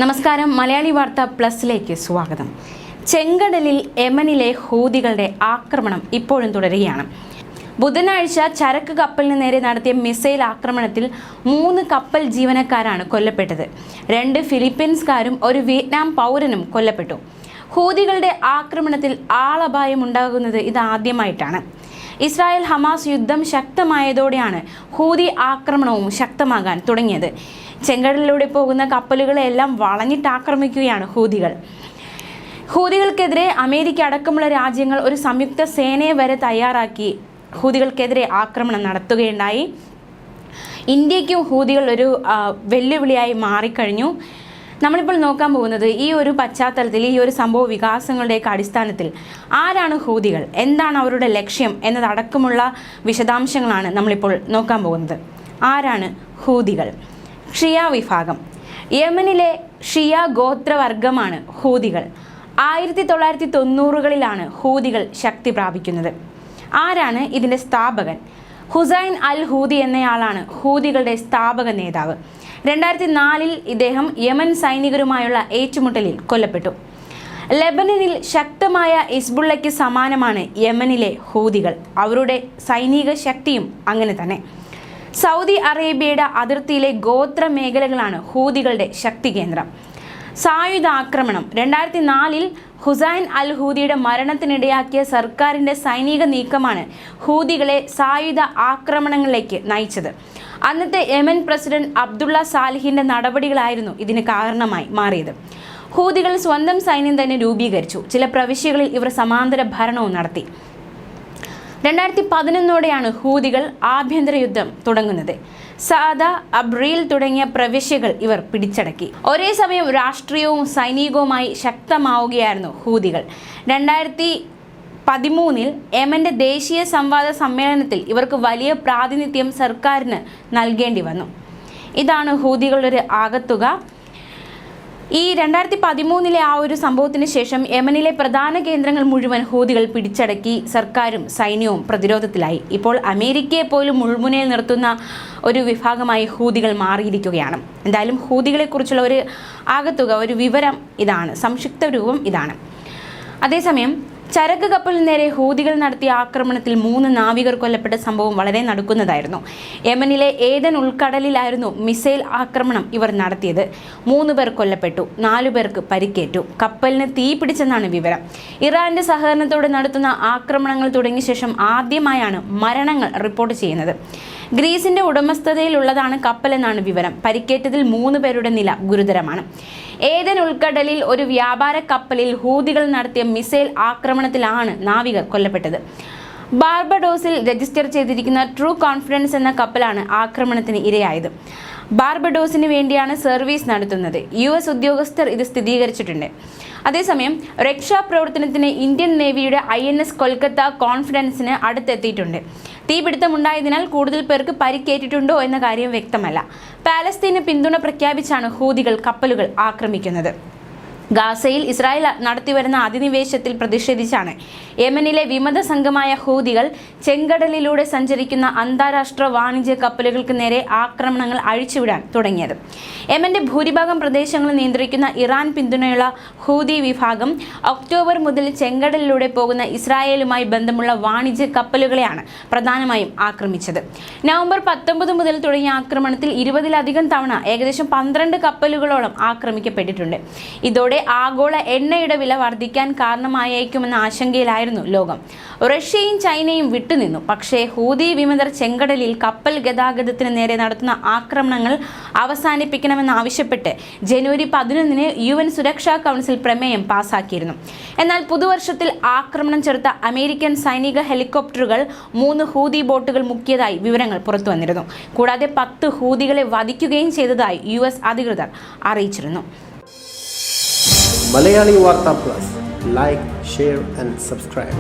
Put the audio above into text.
നമസ്കാരം. മലയാളി വാർത്ത പ്ലസിലേക്ക് സ്വാഗതം. ചെങ്കടലിൽ യമനിലെ ഹൂതികളുടെ ആക്രമണം ഇപ്പോഴും തുടരുകയാണ്. ബുധനാഴ്ച ചരക്ക് കപ്പലിന് നേരെ നടത്തിയ മിസൈൽ ആക്രമണത്തിൽ 3 കപ്പൽ ജീവനക്കാരാണ് കൊല്ലപ്പെട്ടത്. 2 ഫിലിപ്പീൻസുകാരും 1 വിയറ്റ്നാം പൗരനും കൊല്ലപ്പെട്ടു. ഹൂതികളുടെ ആക്രമണത്തിൽ ആളപായം ഉണ്ടാകുന്നത് ഇതാദ്യമായിട്ടാണ്. ഇസ്രായേൽ ഹമാസ് യുദ്ധം ശക്തമായതോടെയാണ് ഹൂതി ആക്രമണവും ശക്തമാകാൻ തുടങ്ങിയത്. ചെങ്കടലിലൂടെ പോകുന്ന കപ്പലുകളെല്ലാം വളഞ്ഞിട്ട് ആക്രമിക്കുകയാണ് ഹൂതികൾ. ഹൂതികൾക്കെതിരെ അമേരിക്ക അടക്കമുള്ള രാജ്യങ്ങൾ ഒരു സംയുക്ത സേനയെ വരെ തയ്യാറാക്കി ഹൂതികൾക്കെതിരെ ആക്രമണം നടത്തുകയുണ്ടായി. ഇന്ത്യക്കും ഹൂതികൾ ഒരു വെല്ലുവിളിയായി മാറിക്കഴിഞ്ഞു. നമ്മളിപ്പോൾ നോക്കാൻ പോകുന്നത് ഈ ഒരു പശ്ചാത്തലത്തിൽ, ഈ ഒരു സംഭവ വികാസങ്ങളുടെയൊക്കെ അടിസ്ഥാനത്തിൽ ആരാണ് ഹൂതികൾ, എന്താണ് അവരുടെ ലക്ഷ്യം എന്നതടക്കമുള്ള വിശദാംശങ്ങളാണ് നമ്മളിപ്പോൾ നോക്കാൻ പോകുന്നത്. ആരാണ് ഹൂതികൾ? ഷിയ വിഭാഗം. യമനിലെ ഷിയ ഗോത്രവർഗമാണ് ഹൂതികൾ. 1990കളിലാണ് ഹൂതികൾ ശക്തി പ്രാപിക്കുന്നത്. ആരാണ് ഇതിൻ്റെ സ്ഥാപകൻ? ഹുസൈൻ അൽ ഹൂതി എന്നയാളാണ് ഹൂതികളുടെ സ്ഥാപക നേതാവ്. 2004 ഇദ്ദേഹം യമൻ സൈനികരുമായുള്ള ഏറ്റുമുട്ടലിൽ കൊല്ലപ്പെട്ടു. ലെബനനിൽ ശക്തമായ ഹിസ്ബുള്ളയ്ക്ക് സമാനമാണ് യമനിലെ ഹൂതികൾ. അവരുടെ സൈനിക ശക്തിയും അങ്ങനെ തന്നെ. സൗദി അറേബ്യയുടെ അതിർത്തിയിലെ ഗോത്ര മേഖലകളാണ് ഹൂതികളുടെ ശക്തി കേന്ദ്രം. സായുധ ആക്രമണം. 2004 ഹുസൈൻ അൽ ഹൂതിയുടെ മരണത്തിനിടയാക്കിയ സർക്കാരിൻ്റെ സൈനിക നീക്കമാണ് ഹൂതികളെ സായുധ ആക്രമണങ്ങളിലേക്ക് നയിച്ചത്. അന്നത്തെ യമൻ പ്രസിഡന്റ് അബ്ദുള്ള സാലിഹിൻ്റെ നടപടികളായിരുന്നു ഇതിന് കാരണമായി മാറിയത്. ഹൂതികൾ സ്വന്തം സൈന്യം തന്നെ രൂപീകരിച്ചു. ചില പ്രവിശ്യകളിൽ ഇവർ സമാന്തര ഭരണവും നടത്തി. 2011ഓടെയാണ് ഹൂതികൾ ആഭ്യന്തര യുദ്ധം തുടങ്ങുന്നത്. സാദ, അബ്രീൽ തുടങ്ങിയ പ്രവിശ്യകൾ ഇവർ പിടിച്ചടക്കി. ഒരേ സമയം രാഷ്ട്രീയവും സൈനികവുമായി ശക്തമാവുകയായിരുന്നു ഹൂതികൾ. 2013 യമന്റെ ദേശീയ സംവാദ സമ്മേളനത്തിൽ ഇവർക്ക് വലിയ പ്രാതിനിധ്യം സർക്കാരിന് നൽകേണ്ടി വന്നു. ഇതാണ് ഹൂതികളുടെ ഒരു ആകത്തുക. ഈ 2013 ആ ഒരു സംഭവത്തിന് ശേഷം യമനിലെ പ്രധാന കേന്ദ്രങ്ങൾ മുഴുവൻ ഹൂതികൾ പിടിച്ചടക്കി. സർക്കാരും സൈന്യവും പ്രതിരോധത്തിലായി. ഇപ്പോൾ അമേരിക്കയെ പോലും മുൾമുനയിൽ നിർത്തുന്ന ഒരു വിഭാഗമായി ഹൂതികൾ മാറിയിരിക്കുകയാണ്. എന്തായാലും ഹൂതികളെക്കുറിച്ചുള്ള ഒരു ആകത്തുക, ഒരു വിവരം ഇതാണ്, സംക്ഷിപ്ത രൂപം ഇതാണ്. അതേസമയം ചരക്ക് കപ്പലിന് നേരെ ഹൂതികൾ നടത്തിയ ആക്രമണത്തിൽ 3 നാവികർ കൊല്ലപ്പെട്ട സംഭവം വളരെ നടുക്കുന്നതായിരുന്നു. യമനിലെ ഏദൻ ഉൾക്കടലിലായിരുന്നു മിസൈൽ ആക്രമണം ഇവർ നടത്തിയത്. 3 പേർ കൊല്ലപ്പെട്ടു, 4 പേർക്ക് പരിക്കേറ്റു. കപ്പലിന് തീ പിടിച്ചെന്നാണ് വിവരം. ഇറാന്റെ സഹകരണത്തോടെ നടത്തുന്ന ആക്രമണങ്ങൾ തുടങ്ങിയ ശേഷം ആദ്യമായാണ് മരണങ്ങൾ റിപ്പോർട്ട് ചെയ്യുന്നത്. ഗ്രീസിന്റെ ഉടമസ്ഥതയിലുള്ളതാണ് കപ്പലെന്നാണ് വിവരം. പരിക്കേറ്റതിൽ 3 പേരുടെ നില ഗുരുതരമാണ്. ഏദൻ ഉൾക്കടലിൽ ഒരു വ്യാപാര കപ്പലിൽ ഹൂതികൾ നടത്തിയ മിസൈൽ ആക്രമണത്തിലാണ് നാവികർ കൊല്ലപ്പെട്ടത്. ബാർബഡോസിൽ രജിസ്റ്റർ ചെയ്തിരിക്കുന്ന ട്രൂ കോൺഫിഡൻസ് എന്ന കപ്പലാണ് ആക്രമണത്തിന് ഇരയായത്. ബാർബഡോസിന് വേണ്ടിയാണ് സർവീസ് നടത്തുന്നത്. US ഉദ്യോഗസ്ഥർ ഇത് സ്ഥിരീകരിച്ചിട്ടുണ്ട്. അതേസമയം രക്ഷാപ്രവർത്തനത്തിന് ഇന്ത്യൻ നേവിയുടെ INS കൊൽക്കത്ത കോൺഫിഡൻസിന് അടുത്തെത്തിയിട്ടുണ്ട്. തീപിടുത്തമുണ്ടായതിനാൽ കൂടുതൽ പേർക്ക് പരിക്കേറ്റിട്ടുണ്ടോ എന്ന കാര്യം വ്യക്തമല്ല. പാലസ്തീന് പിന്തുണ പ്രഖ്യാപിച്ചാണ് ഹൂതികൾ കപ്പലുകൾ ആക്രമിക്കുന്നത്. ഗാസയിൽ ഇസ്രായേൽ നടത്തിവരുന്ന അധിനിവേശത്തിൽ പ്രതിഷേധിച്ചാണ് യമനിലെ വിമത സംഘമായ ഹൂതികൾ ചെങ്കടലിലൂടെ സഞ്ചരിക്കുന്ന അന്താരാഷ്ട്ര വാണിജ്യ കപ്പലുകൾക്ക് നേരെ ആക്രമണങ്ങൾ അഴിച്ചുവിടാൻ തുടങ്ങിയത്. യമന്റെ ഭൂരിഭാഗം പ്രദേശങ്ങൾ നിയന്ത്രിക്കുന്ന ഇറാൻ പിന്തുണയുള്ള ഹൂതി വിഭാഗം ഒക്ടോബർ മുതൽ ചെങ്കടലിലൂടെ പോകുന്ന ഇസ്രായേലുമായി ബന്ധമുള്ള വാണിജ്യ കപ്പലുകളെയാണ് പ്രധാനമായും ആക്രമിച്ചത്. നവംബർ 19 മുതൽ തുടങ്ങിയ ആക്രമണത്തിൽ 20-ലധികം തവണ ഏകദേശം 12 കപ്പലുകളോളം ആക്രമിക്കപ്പെട്ടിട്ടുണ്ട്. ഇതോടെ ആഗോള എണ്ണയുടെ വില വർദ്ധിക്കാൻ കാരണമായേക്കുമെന്ന ആശങ്കയിലായിരുന്നു ലോകം. റഷ്യയും ചൈനയും വിട്ടുനിന്നു. പക്ഷേ ഹൂതി വിമതർ ചെങ്കടലിൽ കപ്പൽ ഗതാഗതത്തിന് നേരെ നടത്തുന്ന ആക്രമണങ്ങൾ അവസാനിപ്പിക്കണമെന്നാവശ്യപ്പെട്ട് ജനുവരി 11 UN സുരക്ഷാ കൗൺസിൽ പ്രമേയം പാസാക്കിയിരുന്നു. എന്നാൽ പുതുവർഷത്തിൽ ആക്രമണം ചെറുത്ത അമേരിക്കൻ സൈനിക ഹെലികോപ്റ്ററുകൾ 3 ഹൂതി ബോട്ടുകൾ മുക്കിയതായി വിവരങ്ങൾ പുറത്തു വന്നിരുന്നു. കൂടാതെ 10 ഹൂതികളെ വധിക്കുകയും ചെയ്തതായി US അധികൃതർ അറിയിച്ചിരുന്നു. Malayali Warta Plus. Like, share and subscribe.